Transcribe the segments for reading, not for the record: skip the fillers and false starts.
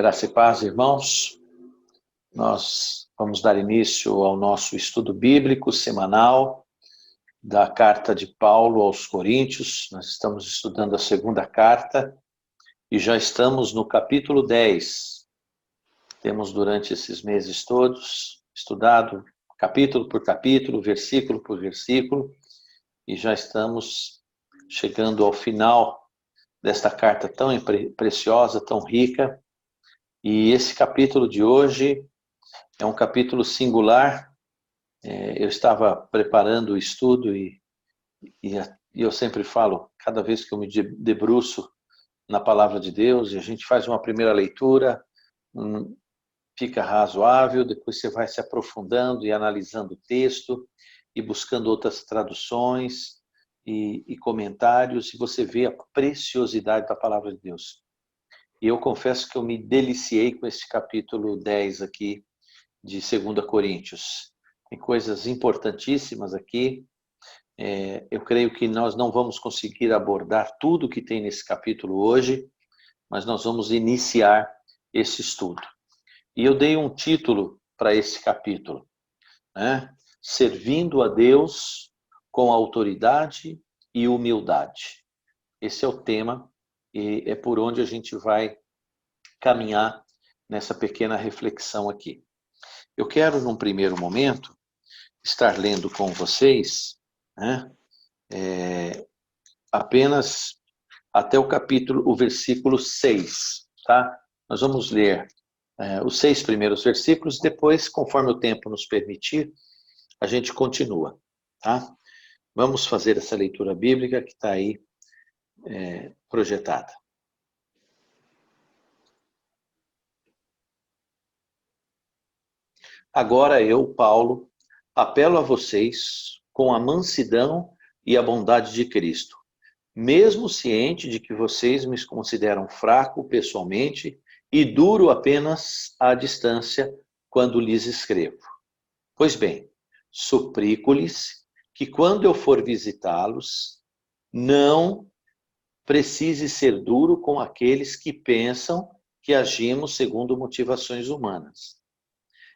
Graça e paz, irmãos. Nós vamos dar início ao nosso estudo bíblico semanal da carta de Paulo aos Coríntios. Nós estamos estudando a segunda carta e já estamos no capítulo 10. Temos durante esses meses todos estudado capítulo por capítulo, versículo por versículo, e já estamos chegando ao final desta carta tão preciosa, tão rica. E esse capítulo de hoje é um capítulo singular. Eu estava preparando o estudo e eu sempre falo, cada vez que eu me debruço na palavra de Deus, e a gente faz uma primeira leitura, fica razoável, depois você vai se aprofundando e analisando o texto e buscando outras traduções e comentários, e você vê a preciosidade da palavra de Deus. E eu confesso que eu me deliciei com esse capítulo 10 aqui de 2 Coríntios. Tem coisas importantíssimas aqui. Eu creio que nós não vamos conseguir abordar tudo que tem nesse capítulo hoje, mas nós vamos iniciar esse estudo. E eu dei um título para esse capítulo, né? Servindo a Deus com autoridade e humildade. Esse é o tema e é por onde a gente vai caminhar nessa pequena reflexão aqui. Eu quero, num primeiro momento, estar lendo com vocês, né, apenas até o versículo 6, tá? Nós vamos ler os 6 primeiros versículos, depois, conforme o tempo nos permitir, a gente continua, tá? Vamos fazer essa leitura bíblica que está aí projetada. Agora eu, Paulo, apelo a vocês com a mansidão e a bondade de Cristo, mesmo ciente de que vocês me consideram fraco pessoalmente e duro apenas à distância quando lhes escrevo. Pois bem, suplico-lhes que quando eu for visitá-los, não precise ser duro com aqueles que pensam que agimos segundo motivações humanas.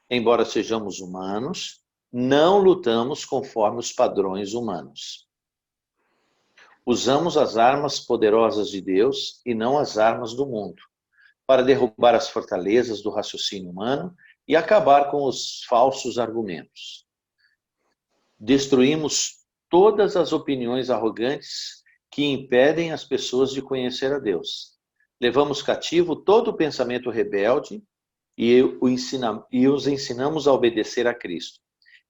Embora sejamos humanos, não lutamos conforme os padrões humanos. Usamos as armas poderosas de Deus e não as armas do mundo, para derrubar as fortalezas do raciocínio humano e acabar com os falsos argumentos. Destruímos todas as opiniões arrogantes que impedem as pessoas de conhecer a Deus. Levamos cativo todo o pensamento rebelde e os ensinamos a obedecer a Cristo.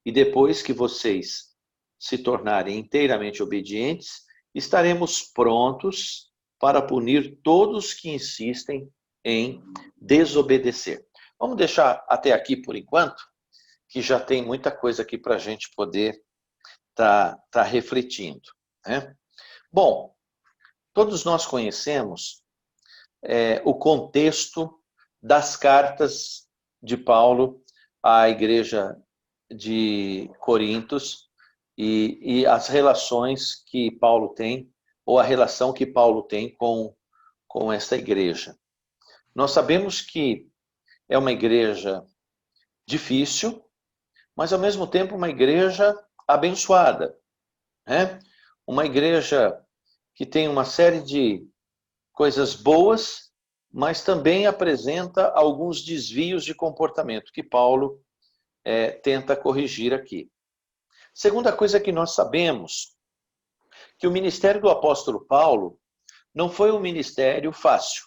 E depois que vocês se tornarem inteiramente obedientes, estaremos prontos para punir todos que insistem em desobedecer. Vamos deixar até aqui por enquanto, que já tem muita coisa aqui para a gente poder tá refletindo, né? Bom, todos nós conhecemos o contexto das cartas de Paulo à igreja de Corintos e as relações que Paulo tem, ou a relação que Paulo tem com esta igreja. Nós sabemos que é uma igreja difícil, mas ao mesmo tempo uma igreja abençoada, né? Uma igreja que tem uma série de coisas boas, mas também apresenta alguns desvios de comportamento que Paulo tenta corrigir aqui. Segunda coisa que nós sabemos, que o ministério do apóstolo Paulo não foi um ministério fácil,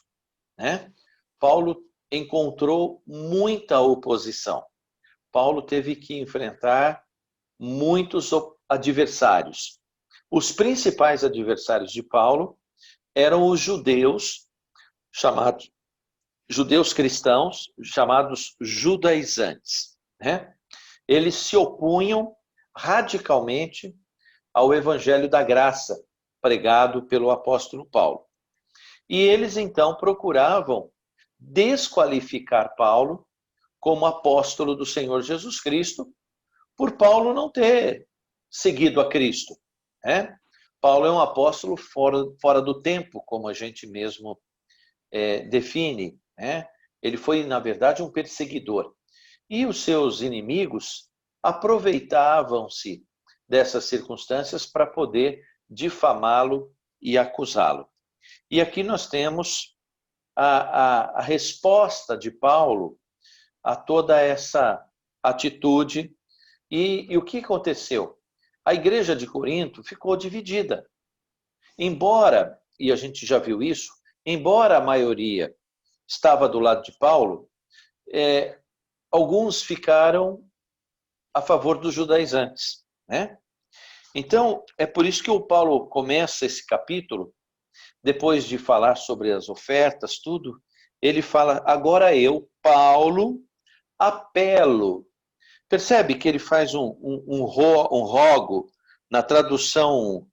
né? Paulo encontrou muita oposição. Paulo teve que enfrentar muitos adversários. Os principais adversários de Paulo eram os judeus, chamados judeus cristãos, chamados judaizantes, né? Eles se opunham radicalmente ao evangelho da graça pregado pelo apóstolo Paulo. E eles então procuravam desqualificar Paulo como apóstolo do Senhor Jesus Cristo, por Paulo não ter seguido a Cristo, né? Paulo é um apóstolo fora do tempo, como a gente mesmo define, né? Ele foi, na verdade, um perseguidor. E os seus inimigos aproveitavam-se dessas circunstâncias para poder difamá-lo e acusá-lo. E aqui nós temos a resposta de Paulo a toda essa atitude. E o que aconteceu? A igreja de Corinto ficou dividida. Embora, e a gente já viu isso, embora a maioria estava do lado de Paulo, alguns ficaram a favor dos judaizantes, né? Então, é por isso que o Paulo começa esse capítulo, depois de falar sobre as ofertas, tudo, ele fala, agora eu, Paulo, apelo. Percebe que ele faz um rogo na tradução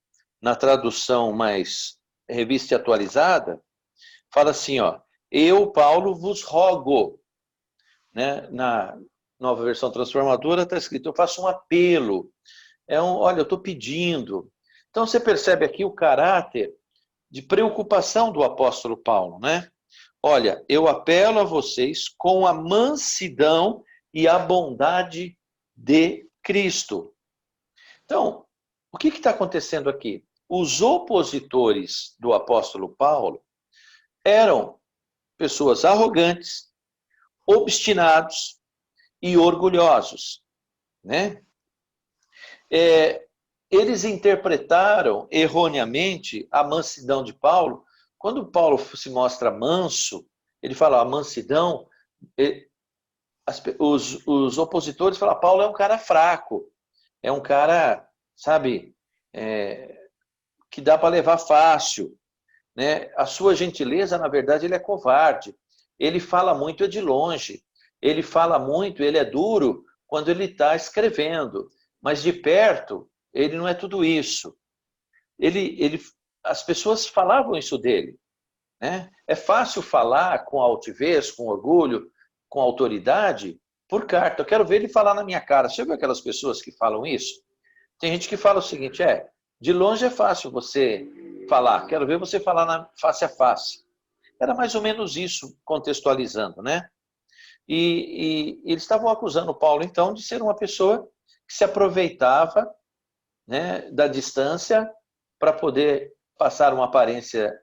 mais revista e atualizada, fala assim, ó, eu, Paulo, vos rogo. Né? Na nova versão transformadora está escrito, eu faço um apelo. Olha, eu estou pedindo. Então você percebe aqui o caráter de preocupação do apóstolo Paulo, né? Olha, eu apelo a vocês com a mansidão e a bondade de Cristo. Então, o que está acontecendo aqui? Os opositores do apóstolo Paulo eram pessoas arrogantes, obstinados e orgulhosos, né? Eles interpretaram erroneamente a mansidão de Paulo. Quando Paulo se mostra manso, ele fala, a mansidão, os opositores falam, Paulo é um cara fraco, é um cara, sabe, que dá para levar fácil, né? A sua gentileza, na verdade, ele é covarde. Ele fala muito é de longe. Ele fala muito, ele é duro quando ele está escrevendo. Mas de perto, ele não é tudo isso. As pessoas falavam isso dele, né? É fácil falar com altivez, com orgulho, com autoridade, por carta. Eu quero ver ele falar na minha cara. Você viu aquelas pessoas que falam isso? Tem gente que fala o seguinte, de longe é fácil você falar, quero ver você falar face a face. Era mais ou menos isso, contextualizando, né? E eles estavam acusando Paulo, então, de ser uma pessoa que se aproveitava, né, da distância para poder passar uma aparência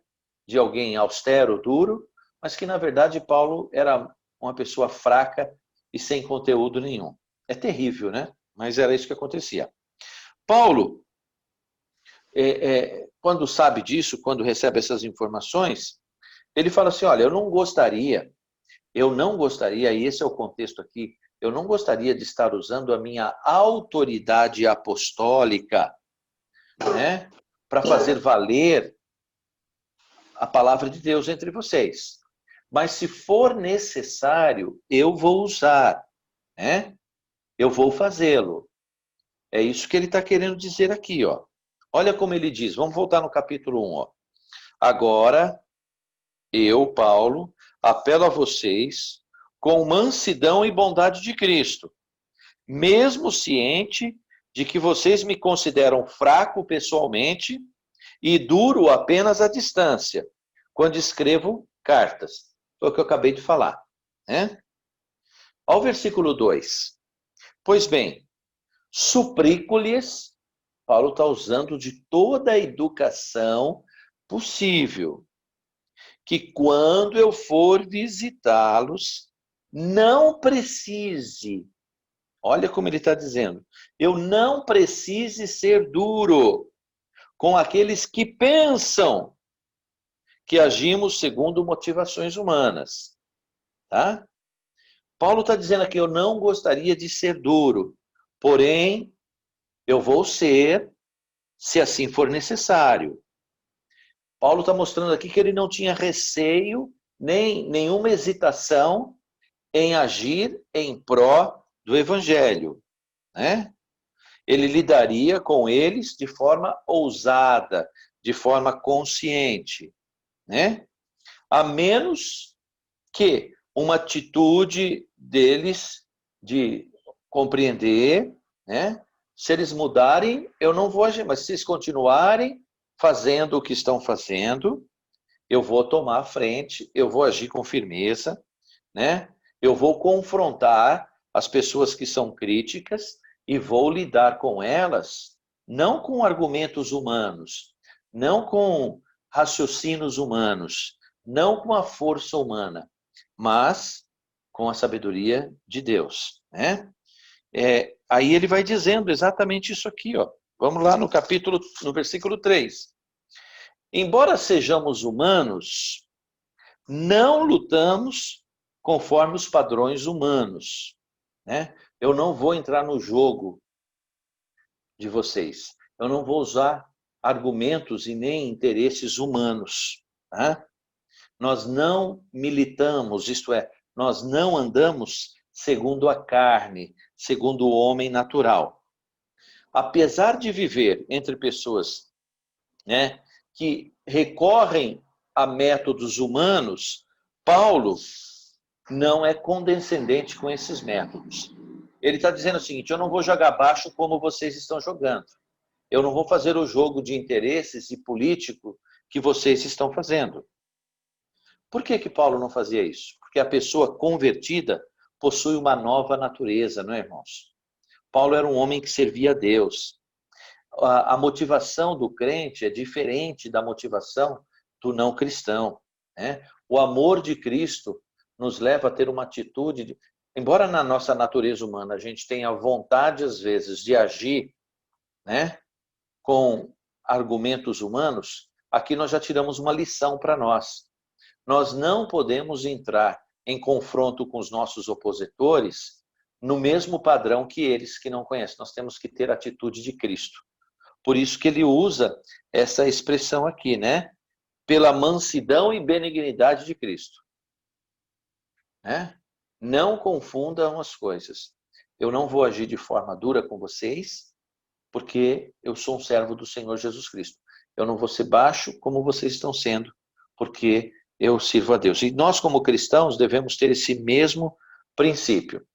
de alguém austero, duro, mas que, na verdade, Paulo era uma pessoa fraca e sem conteúdo nenhum. É terrível, né? Mas era isso que acontecia. Paulo, quando sabe disso, quando recebe essas informações, ele fala assim, olha, eu não gostaria, e esse é o contexto aqui, eu não gostaria de estar usando a minha autoridade apostólica, né, para fazer valer a palavra de Deus entre vocês. Mas se for necessário, eu vou usar, né? Eu vou fazê-lo. É isso que ele está querendo dizer aqui, ó. Olha como ele diz, vamos voltar no capítulo 1, ó. Agora, eu, Paulo, apelo a vocês com mansidão e bondade de Cristo, mesmo ciente de que vocês me consideram fraco pessoalmente e duro apenas à distância, quando escrevo cartas. Foi o que eu acabei de falar, né? Ao versículo 2. Pois bem, suplico-lhes, Paulo está usando de toda a educação possível, que quando eu for visitá-los, não precise, olha como ele está dizendo, eu não precise ser duro com aqueles que pensam que agimos segundo motivações humanas, tá? Paulo está dizendo aqui, eu não gostaria de ser duro, porém, eu vou ser, se assim for necessário. Paulo está mostrando aqui que ele não tinha receio, nem nenhuma hesitação em agir em pró do evangelho, né? Ele lidaria com eles de forma ousada, de forma consciente, né? A menos que uma atitude deles de compreender, né? Se eles mudarem, eu não vou agir, mas se eles continuarem fazendo o que estão fazendo, eu vou tomar a frente, eu vou agir com firmeza, né? Eu vou confrontar as pessoas que são críticas e vou lidar com elas, não com argumentos humanos, não com raciocínios humanos, não com a força humana, mas com a sabedoria de Deus, né? Aí ele vai dizendo exatamente isso aqui, ó. Vamos lá no versículo 3. Embora sejamos humanos, não lutamos conforme os padrões humanos, né? Eu não vou entrar no jogo de vocês. Eu não vou usar argumentos e nem interesses humanos, tá? Nós não militamos, isto é, nós não andamos segundo a carne, segundo o homem natural. Apesar de viver entre pessoas, né, que recorrem a métodos humanos, Paulo não é condescendente com esses métodos. Ele está dizendo o seguinte: eu não vou jogar baixo como vocês estão jogando. Eu não vou fazer o jogo de interesses e político que vocês estão fazendo. Por que Paulo não fazia isso? Porque a pessoa convertida possui uma nova natureza, não é, irmãos? Paulo era um homem que servia a Deus. A motivação do crente é diferente da motivação do não cristão, né? O amor de Cristo nos leva a ter uma atitude embora na nossa natureza humana a gente tenha vontade às vezes de agir, né, com argumentos humanos, aqui nós já tiramos uma lição para nós. Nós não podemos entrar em confronto com os nossos opositores no mesmo padrão que eles que não conhecem. Nós temos que ter a atitude de Cristo. Por isso que ele usa essa expressão aqui, né? Pela mansidão e benignidade de Cristo. Né? Não confundam as coisas. Eu não vou agir de forma dura com vocês, porque eu sou um servo do Senhor Jesus Cristo. Eu não vou ser baixo como vocês estão sendo, porque eu sirvo a Deus. E nós, como cristãos, devemos ter esse mesmo princípio.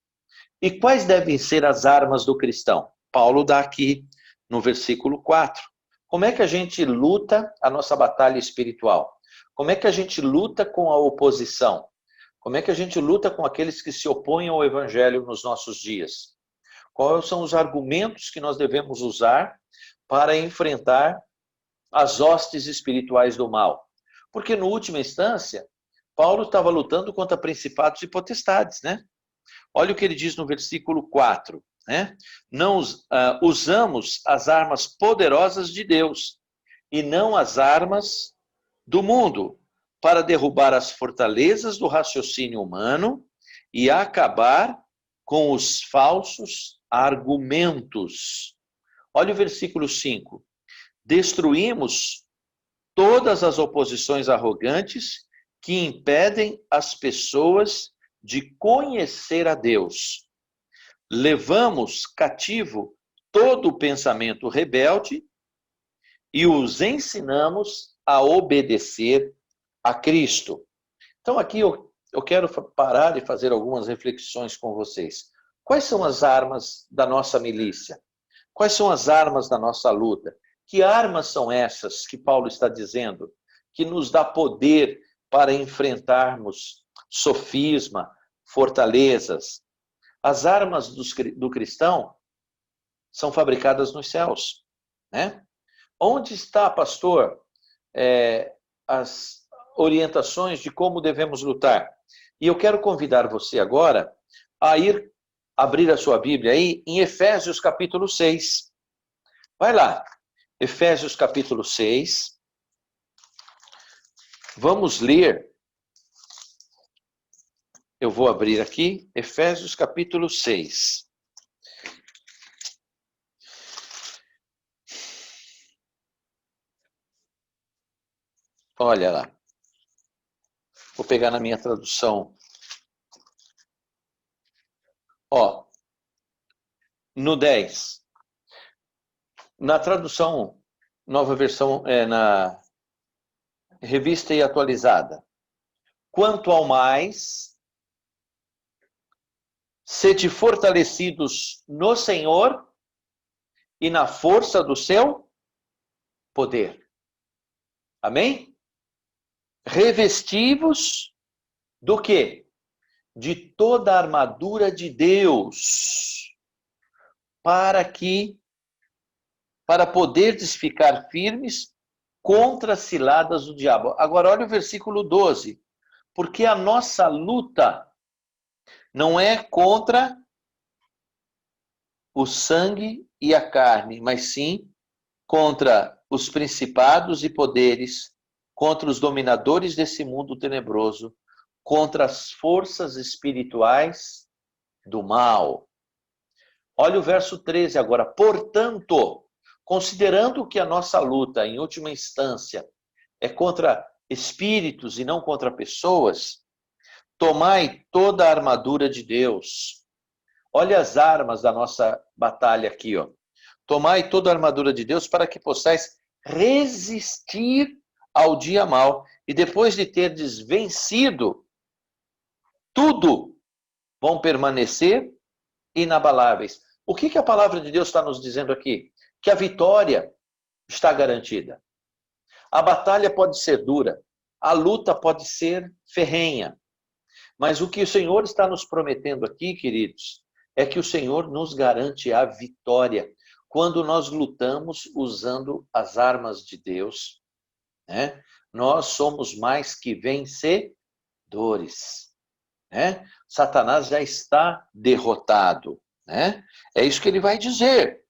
E quais devem ser as armas do cristão? Paulo dá aqui no versículo 4. Como é que a gente luta a nossa batalha espiritual? Como é que a gente luta com a oposição? Como é que a gente luta com aqueles que se opõem ao evangelho nos nossos dias? Quais são os argumentos que nós devemos usar para enfrentar as hostes espirituais do mal? Porque, na última instância, Paulo estava lutando contra principados e potestades, né? Olha o que ele diz no versículo 4, né? Não usamos as armas poderosas de Deus e não as armas do mundo para derrubar as fortalezas do raciocínio humano e acabar com os falsos argumentos. Olha o versículo 5. Destruímos todas as oposições arrogantes que impedem as pessoas de conhecer a Deus. Levamos cativo todo o pensamento rebelde e os ensinamos a obedecer a Cristo. Então aqui eu quero parar e fazer algumas reflexões com vocês. Quais são as armas da nossa milícia? Quais são as armas da nossa luta? Que armas são essas que Paulo está dizendo que nos dá poder para enfrentarmos sofisma, fortalezas? As armas do cristão são fabricadas nos céus, né? Onde está, pastor, as orientações de como devemos lutar? E eu quero convidar você agora a ir abrir a sua Bíblia aí em Efésios capítulo 6. Vai lá, Efésios capítulo 6. Vamos ler. Eu vou abrir aqui, Efésios capítulo 6. Olha lá. Vou pegar na minha tradução. Ó, no 10. Na tradução, nova versão, na revista e atualizada. Quanto ao mais, sede fortalecidos no Senhor e na força do seu poder. Amém? Revestivos do quê? de toda a armadura de Deus, para poderdes ficar firmes contra as ciladas do diabo. Agora olha o versículo 12. Porque a nossa luta não é contra o sangue e a carne, mas sim contra os principados e poderes, contra os dominadores desse mundo tenebroso, contra as forças espirituais do mal. Olha o verso 13 agora. Portanto, considerando que a nossa luta, em última instância, é contra espíritos e não contra pessoas, tomai toda a armadura de Deus. Olha as armas da nossa batalha aqui, ó. Tomai toda a armadura de Deus para que possais resistir ao dia mau. E depois de terdes vencido, tudo vão permanecer inabaláveis. O que a palavra de Deus está nos dizendo aqui? Que a vitória está garantida. A batalha pode ser dura, a luta pode ser ferrenha, mas o que o Senhor está nos prometendo aqui, queridos, é que o Senhor nos garante a vitória quando nós lutamos usando as armas de Deus, né? Nós somos mais que vencedores, né? Satanás já está derrotado, né? É isso que ele vai dizer.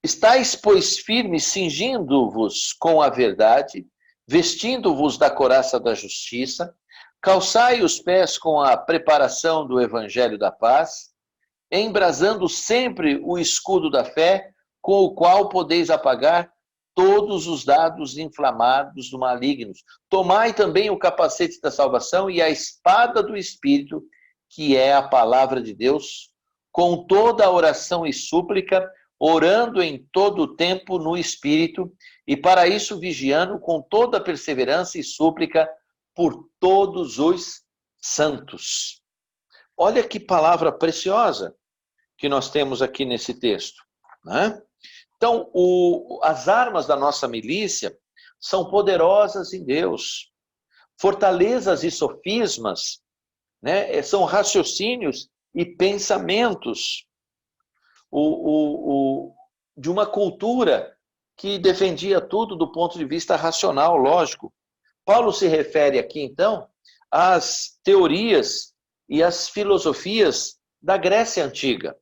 Estais, pois, firmes, cingindo-vos com a verdade, vestindo-vos da couraça da justiça, calçai os pés com a preparação do evangelho da paz, embrasando sempre o escudo da fé, com o qual podeis apagar todos os dardos inflamados do maligno. Tomai também o capacete da salvação e a espada do Espírito, que é a palavra de Deus, com toda a oração e súplica, orando em todo o tempo no Espírito, e para isso vigiando com toda perseverança e súplica por todos os santos. Olha que palavra preciosa que nós temos aqui nesse texto, né? Então, as armas da nossa milícia são poderosas em Deus. Fortalezas e sofismas, né, são raciocínios e pensamentos de uma cultura que defendia tudo do ponto de vista racional, lógico. Paulo se refere aqui, então, às teorias e às filosofias da Grécia Antiga,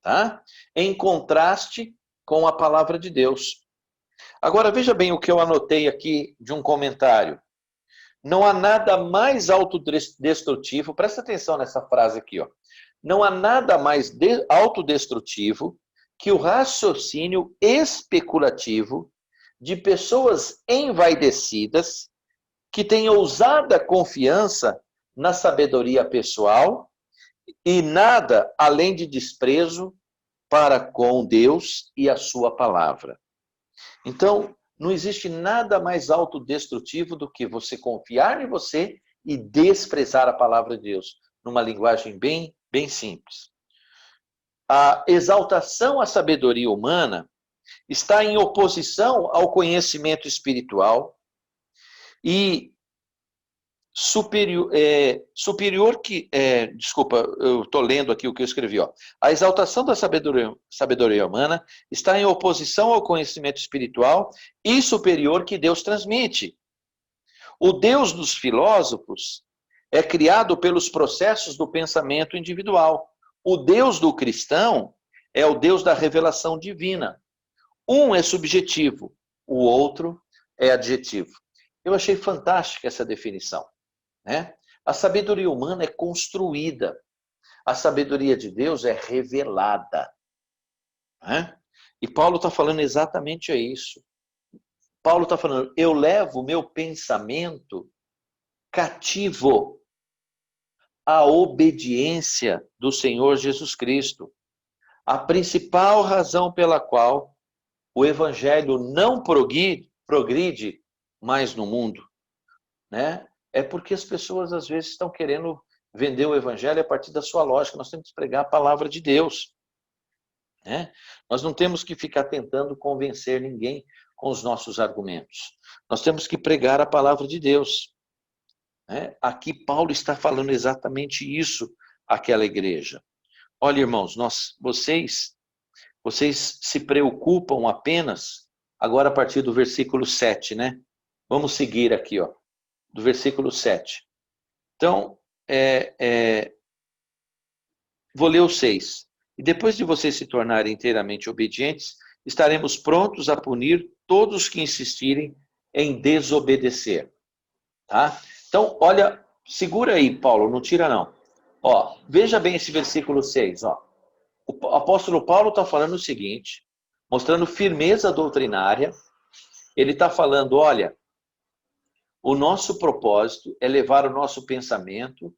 tá? Em contraste com a palavra de Deus. Agora, veja bem o que eu anotei aqui de um comentário. Não há nada mais autodestrutivo, presta atenção nessa frase aqui, ó. Não há nada mais autodestrutivo que o raciocínio especulativo de pessoas envaidecidas que têm ousada confiança na sabedoria pessoal e nada além de desprezo para com Deus e a sua palavra. Então, não existe nada mais autodestrutivo do que você confiar em você e desprezar a palavra de Deus, numa linguagem bem simples. A exaltação à sabedoria humana está em oposição ao conhecimento espiritual e desculpa, eu estou lendo aqui o que eu escrevi, ó. A exaltação da sabedoria humana está em oposição ao conhecimento espiritual e superior que Deus transmite. O Deus dos filósofos é criado pelos processos do pensamento individual. O Deus do cristão é o Deus da revelação divina. Um é subjetivo, o outro é adjetivo. Eu achei fantástica essa definição, né? A sabedoria humana é construída, a sabedoria de Deus é revelada, né? E Paulo está falando exatamente isso. Paulo está falando, eu levo o meu pensamento cativo à obediência do Senhor Jesus Cristo. A principal razão pela qual o evangelho não progride mais no mundo, né? É porque as pessoas às vezes estão querendo vender o evangelho a partir da sua lógica. Nós temos que pregar a palavra de Deus, né? Nós não temos que ficar tentando convencer ninguém com os nossos argumentos. Nós temos que pregar a palavra de Deus. né? Aqui Paulo está falando exatamente isso àquela igreja. Olha, irmãos, vocês se preocupam apenas, agora a partir do versículo 7, né? Vamos seguir aqui, ó, do versículo 7. Então, vou ler o 6. E depois de vocês se tornarem inteiramente obedientes, estaremos prontos a punir todos que insistirem em desobedecer. Tá? Então, olha, segura aí, Paulo, não tira não. Ó, veja bem esse versículo 6. Ó. O apóstolo Paulo está falando o seguinte, mostrando firmeza doutrinária. Ele está falando, olha, o nosso propósito é levar o nosso pensamento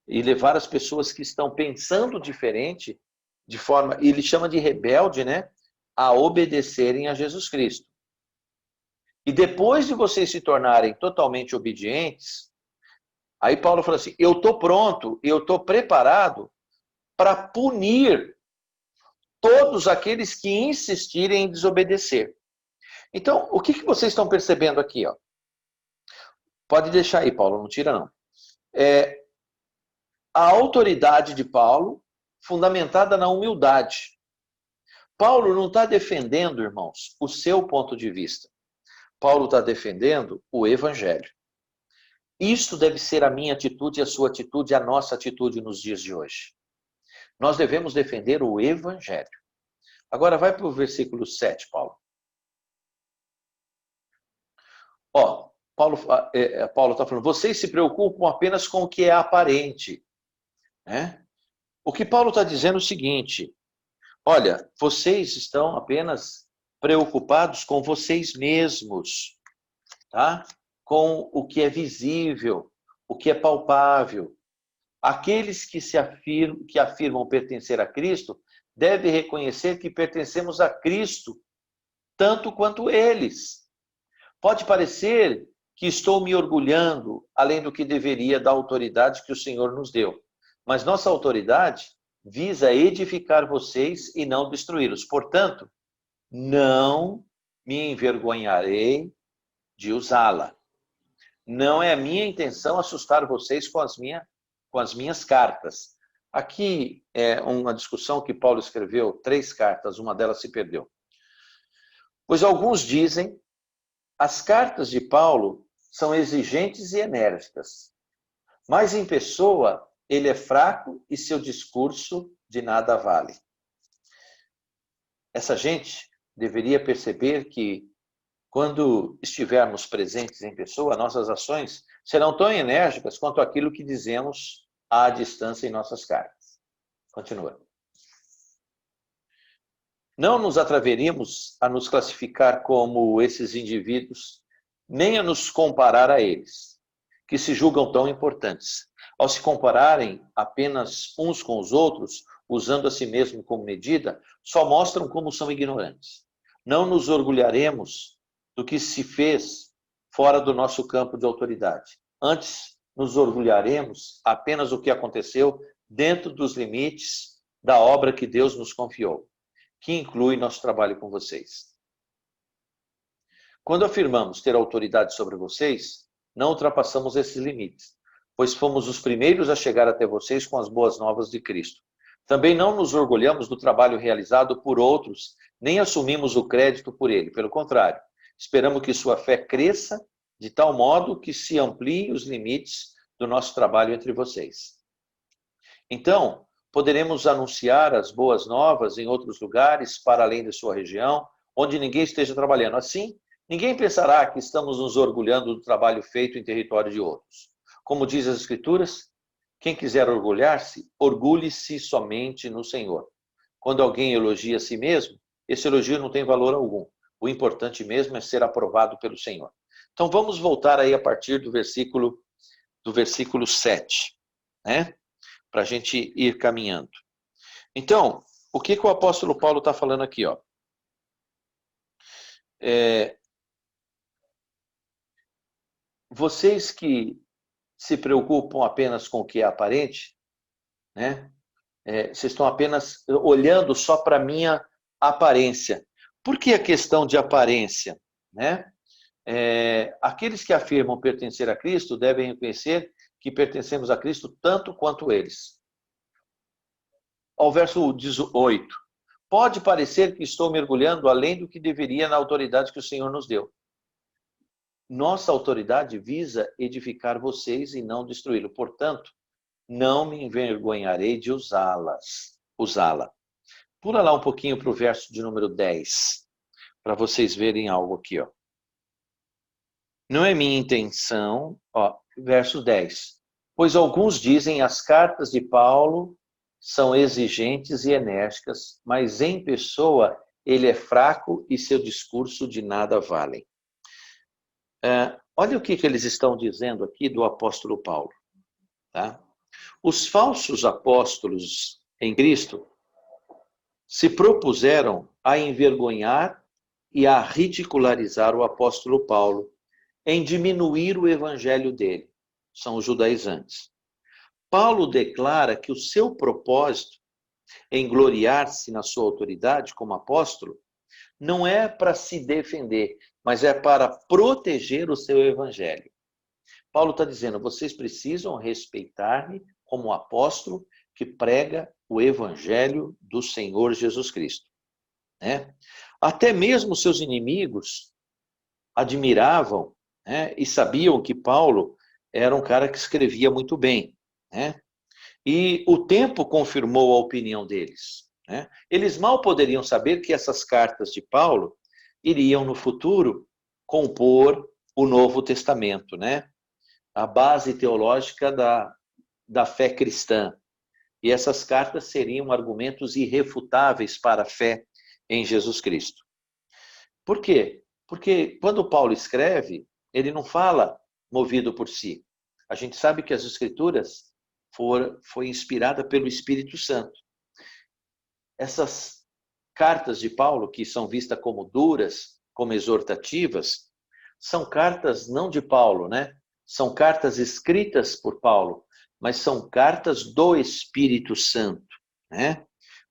e levar as pessoas que estão pensando diferente, de forma, ele chama de rebelde, né, a obedecerem a Jesus Cristo. E depois de vocês se tornarem totalmente obedientes, aí Paulo fala assim, eu estou pronto, eu estou preparado para punir todos aqueles que insistirem em desobedecer. Então, o que vocês estão percebendo aqui? Ó? Pode deixar aí, Paulo, não tira não. A autoridade de Paulo, fundamentada na humildade. Paulo não está defendendo, irmãos, o seu ponto de vista. Paulo está defendendo o Evangelho. Isso deve ser a minha atitude, a sua atitude, a nossa atitude nos dias de hoje. Nós devemos defender o Evangelho. Agora vai para o versículo 7, Paulo. Ó, Paulo está falando, vocês se preocupam apenas com o que é aparente. Né? O que Paulo está dizendo é o seguinte, olha, vocês estão apenas preocupados com vocês mesmos, tá? Com o que é visível, o que é palpável. Aqueles que afirmam pertencer a Cristo devem reconhecer que pertencemos a Cristo, tanto quanto eles. Pode parecer que estou me orgulhando, além do que deveria da autoridade que o Senhor nos deu. Mas nossa autoridade visa edificar vocês e não destruí-los. Portanto, não me envergonharei de usá-la. Não é a minha intenção assustar vocês com as minhas cartas. Aqui é uma discussão que Paulo escreveu 3 cartas, uma delas se perdeu. Pois alguns dizem, as cartas de Paulo são exigentes e enérgicas, mas em pessoa ele é fraco e seu discurso de nada vale. Essa gente deveria perceber que quando estivermos presentes em pessoa, nossas ações serão tão enérgicas quanto aquilo que dizemos à distância em nossas cartas. Continua. Não nos atreveríamos a nos classificar como esses indivíduos, nem a nos comparar a eles, que se julgam tão importantes. Ao se compararem apenas uns com os outros, usando a si mesmo como medida, só mostram como são ignorantes. Não nos orgulharemos do que se fez fora do nosso campo de autoridade. Antes, nos orgulharemos apenas do que aconteceu dentro dos limites da obra que Deus nos confiou, que inclui nosso trabalho com vocês. Quando afirmamos ter autoridade sobre vocês, não ultrapassamos esses limites, pois fomos os primeiros a chegar até vocês com as boas novas de Cristo. Também não nos orgulhamos do trabalho realizado por outros, nem assumimos o crédito por ele. Pelo contrário, esperamos que sua fé cresça de tal modo que se ampliem os limites do nosso trabalho entre vocês. Então, poderemos anunciar as boas novas em outros lugares, para além da sua região, onde ninguém esteja trabalhando. Assim, ninguém pensará que estamos nos orgulhando do trabalho feito em território de outros. Como diz as Escrituras, quem quiser orgulhar-se, orgulhe-se somente no Senhor. Quando alguém elogia a si mesmo, esse elogio não tem valor algum. O importante mesmo é ser aprovado pelo Senhor. Então vamos voltar aí a partir do versículo 7, né? Para a gente ir caminhando. Então, o que o apóstolo Paulo está falando aqui? Ó? Vocês que se preocupam apenas com o que é aparente, né? Vocês estão apenas olhando só para a minha aparência. Por que a questão de aparência? Né? aqueles que afirmam pertencer a Cristo devem reconhecer que pertencemos a Cristo tanto quanto eles. Ao verso 18. Pode parecer que estou mergulhando além do que deveria na autoridade que o Senhor nos deu. Nossa autoridade visa edificar vocês e não destruí-lo. Portanto, não me envergonharei de usá-la. Pula lá um pouquinho para o verso de número 10, para vocês verem algo aqui. Não é minha intenção, verso 10. Pois alguns dizem as cartas de Paulo são exigentes e enérgicas, mas em pessoa ele é fraco e seu discurso de nada vale. Olha o que eles estão dizendo aqui do apóstolo Paulo. Tá? Os falsos apóstolos em Cristo se propuseram a envergonhar e a ridicularizar o apóstolo Paulo, em diminuir o evangelho dele. São os judaizantes. Paulo declara que o seu propósito em gloriar-se na sua autoridade como apóstolo não é para se defender, mas é para proteger o seu evangelho. Paulo está dizendo, vocês precisam respeitar-me como apóstolo que prega o evangelho do Senhor Jesus Cristo. Até mesmo seus inimigos admiravam e sabiam que Paulo era um cara que escrevia muito bem. E o tempo confirmou a opinião deles. Eles mal poderiam saber que essas cartas de Paulo iriam no futuro compor o Novo Testamento, a base teológica da fé cristã. E essas cartas seriam argumentos irrefutáveis para a fé em Jesus Cristo. Por quê? Porque quando Paulo escreve, ele não fala movido por si. A gente sabe que as Escrituras foi inspirada pelo Espírito Santo. Essas cartas de Paulo, que são vistas como duras, como exortativas, são cartas não de Paulo, São cartas escritas por Paulo, mas são cartas do Espírito Santo,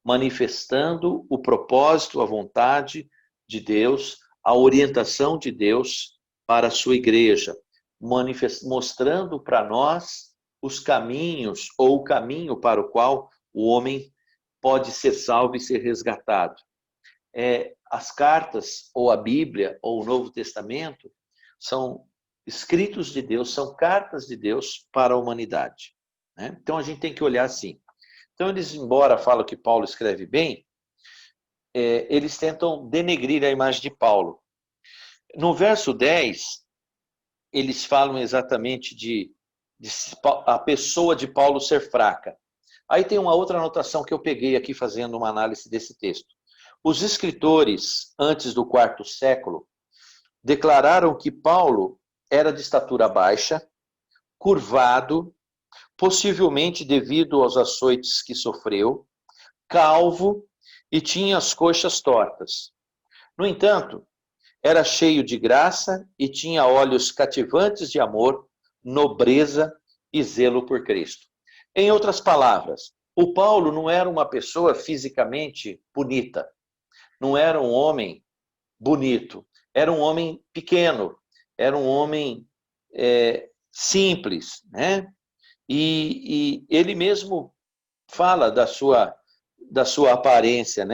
Manifestando o propósito, a vontade de Deus, a orientação de Deus para a sua igreja, mostrando para nós os caminhos, ou o caminho para o qual o homem pode ser salvo e ser resgatado. As cartas, ou a Bíblia, ou o Novo Testamento, são escritos de Deus, são cartas de Deus para a humanidade. Então a gente tem que olhar assim. Então eles, embora falam que Paulo escreve bem, eles tentam denegrir a imagem de Paulo. No verso 10, eles falam exatamente de a pessoa de Paulo ser fraca. Aí tem uma outra anotação que eu peguei aqui fazendo uma análise desse texto. Os escritores, antes do quarto século, declararam que Paulo era de estatura baixa, curvado, possivelmente devido aos açoites que sofreu, calvo e tinha as coxas tortas. No entanto, era cheio de graça e tinha olhos cativantes de amor, nobreza e zelo por Cristo. Em outras palavras, o Paulo não era uma pessoa fisicamente bonita, não era um homem bonito, era um homem pequeno, era um homem simples, E ele mesmo fala da sua aparência,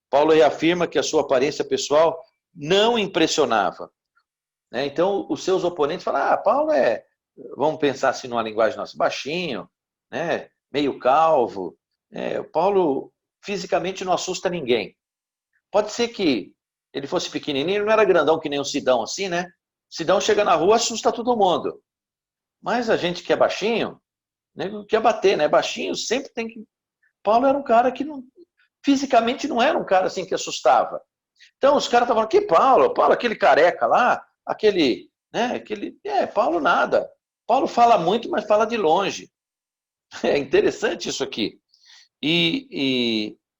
Paulo reafirma que a sua aparência pessoal não impressionava. Então, os seus oponentes falam, Paulo vamos pensar assim numa linguagem nossa, baixinho, meio calvo. O Paulo fisicamente não assusta ninguém. Pode ser que ele fosse pequenininho, não era grandão que nem o Sidão assim, O Sidão chega na rua, assusta todo mundo. Mas a gente que é baixinho, não quer bater, Baixinho sempre tem que... Paulo era um cara que fisicamente não era um cara assim que assustava. Então os caras estavam falando, que Paulo, aquele careca lá, Paulo nada. Paulo fala muito, mas fala de longe. É interessante isso aqui.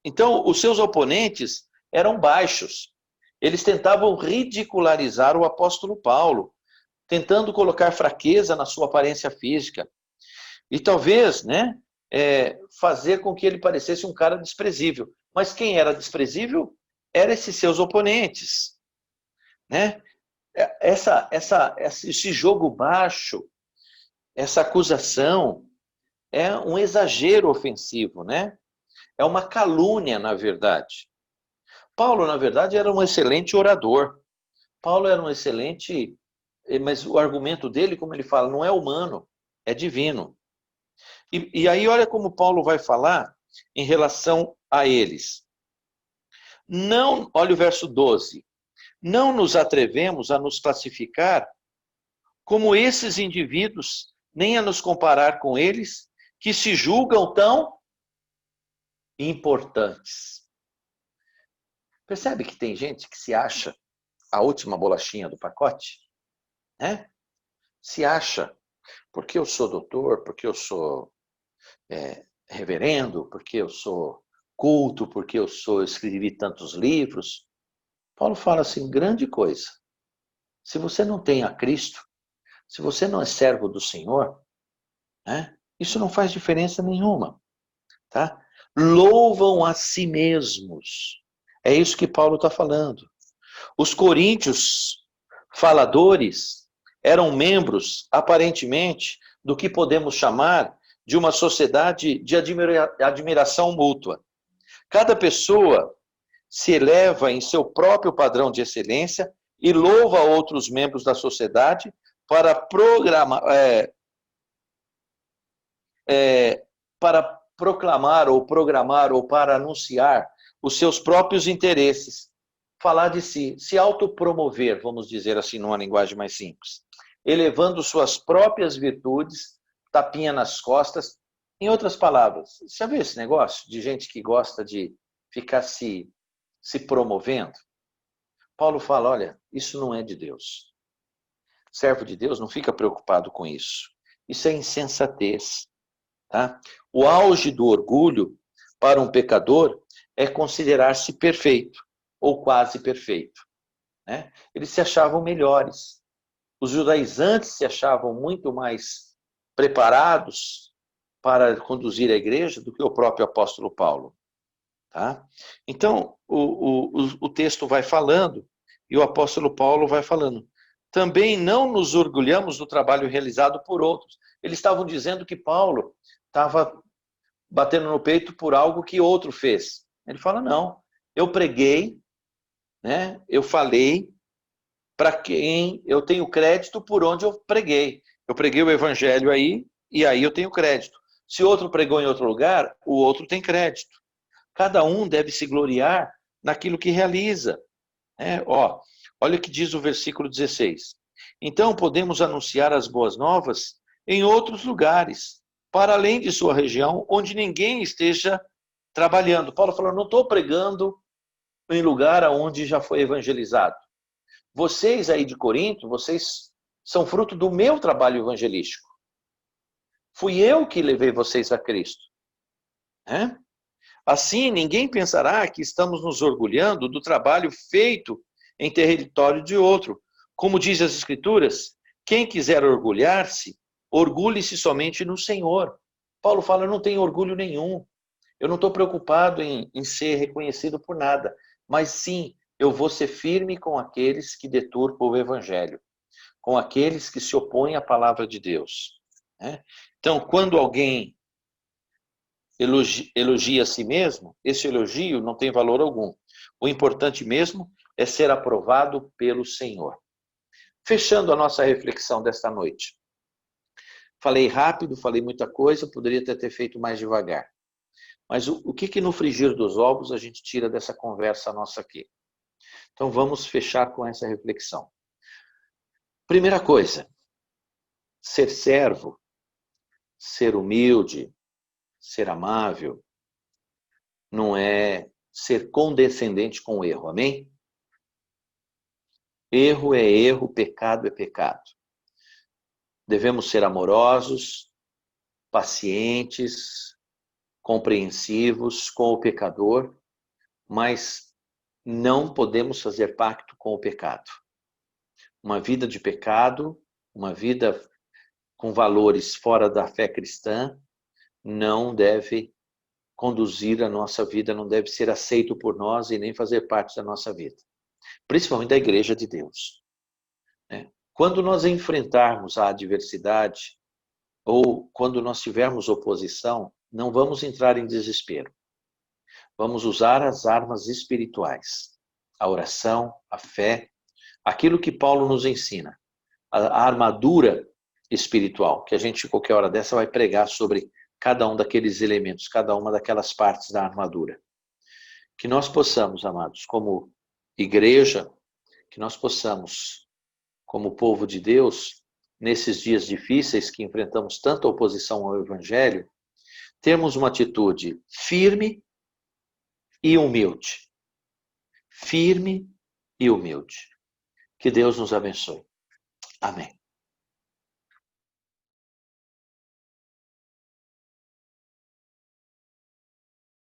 Então os seus oponentes eram baixos. Eles tentavam ridicularizar o apóstolo Paulo, tentando colocar fraqueza na sua aparência física. E talvez, fazer com que ele parecesse um cara desprezível. Mas quem era desprezível eram esses seus oponentes. esse jogo baixo, essa acusação, é um exagero ofensivo, né? É uma calúnia, na verdade. Paulo, na verdade, era um excelente orador. Paulo era um excelente, mas o argumento dele, como ele fala, não é humano, é divino. E aí olha como Paulo vai falar em relação a eles. Não, olha o verso 12. Não nos atrevemos a nos classificar como esses indivíduos, nem a nos comparar com eles, que se julgam tão importantes. Percebe que tem gente que se acha a última bolachinha do pacote? Né? Se acha, porque eu sou doutor, porque eu sou reverendo, porque eu sou culto, porque eu escrevi tantos livros. Paulo fala assim, grande coisa. Se você não tem a Cristo, se você não é servo do Senhor, né, isso não faz diferença nenhuma. Tá? Louvam a si mesmos. É isso que Paulo está falando. Os coríntios faladores eram membros, aparentemente, do que podemos chamar de uma sociedade de admiração mútua. Cada pessoa se eleva em seu próprio padrão de excelência e louva outros membros da sociedade para para proclamar ou programar ou para anunciar os seus próprios interesses, falar de si, se autopromover, vamos dizer assim, numa linguagem mais simples, elevando suas próprias virtudes, tapinha nas costas. Em outras palavras, já viu esse negócio de gente que gosta de ficar se promovendo? Paulo fala, olha, isso não é de Deus. Servo de Deus não fica preocupado com isso. Isso é insensatez. Tá? O auge do orgulho para um pecador é considerar-se perfeito, ou quase perfeito. Né? Eles se achavam melhores. Os judaizantes se achavam muito mais preparados para conduzir a igreja do que o próprio apóstolo Paulo. Tá? Então, o texto vai falando, e o apóstolo Paulo vai falando. Também não nos orgulhamos do trabalho realizado por outros. Eles estavam dizendo que Paulo estava batendo no peito por algo que outro fez. Ele fala, não, eu preguei, né? Eu falei para quem eu tenho crédito por onde eu preguei. Eu preguei o evangelho aí, e aí eu tenho crédito. Se outro pregou em outro lugar, o outro tem crédito. Cada um deve se gloriar naquilo que realiza. Olha o que diz o versículo 16. Então podemos anunciar as boas novas em outros lugares, para além de sua região, onde ninguém esteja trabalhando. Paulo falou, não estou pregando em lugar onde já foi evangelizado. Vocês aí de Corinto, vocês são fruto do meu trabalho evangelístico. Fui eu que levei vocês a Cristo. Assim, ninguém pensará que estamos nos orgulhando do trabalho feito em território de outro. Como diz as Escrituras, quem quiser orgulhar-se, orgulhe-se somente no Senhor. Paulo fala, eu não tenho orgulho nenhum. Eu não estou preocupado em ser reconhecido por nada. Mas sim, eu vou ser firme com aqueles que deturpam o Evangelho, com aqueles que se opõem à palavra de Deus. Então, quando alguém elogia a si mesmo, esse elogio não tem valor algum. O importante mesmo é ser aprovado pelo Senhor. Fechando a nossa reflexão desta noite. Falei rápido, falei muita coisa, poderia ter feito mais devagar. Mas o que no frigir dos ovos a gente tira dessa conversa nossa aqui? Então vamos fechar com essa reflexão. Primeira coisa, ser servo, ser humilde, ser amável, não é ser condescendente com o erro, amém? Erro é erro, pecado é pecado. Devemos ser amorosos, pacientes, compreensivos com o pecador, mas não podemos fazer pacto com o pecado. Uma vida de pecado, uma vida com valores fora da fé cristã, não deve conduzir a nossa vida, não deve ser aceito por nós e nem fazer parte da nossa vida. Principalmente da igreja de Deus. Quando nós enfrentarmos a adversidade, ou quando nós tivermos oposição, não vamos entrar em desespero. Vamos usar as armas espirituais, a oração, a fé, aquilo que Paulo nos ensina, a armadura espiritual, que a gente, qualquer hora dessa, vai pregar sobre cada um daqueles elementos, cada uma daquelas partes da armadura. Que nós possamos, amados, como igreja, que nós possamos, como povo de Deus, nesses dias difíceis que enfrentamos tanta oposição ao Evangelho, termos uma atitude firme e humilde. Firme e humilde. Que Deus nos abençoe. Amém.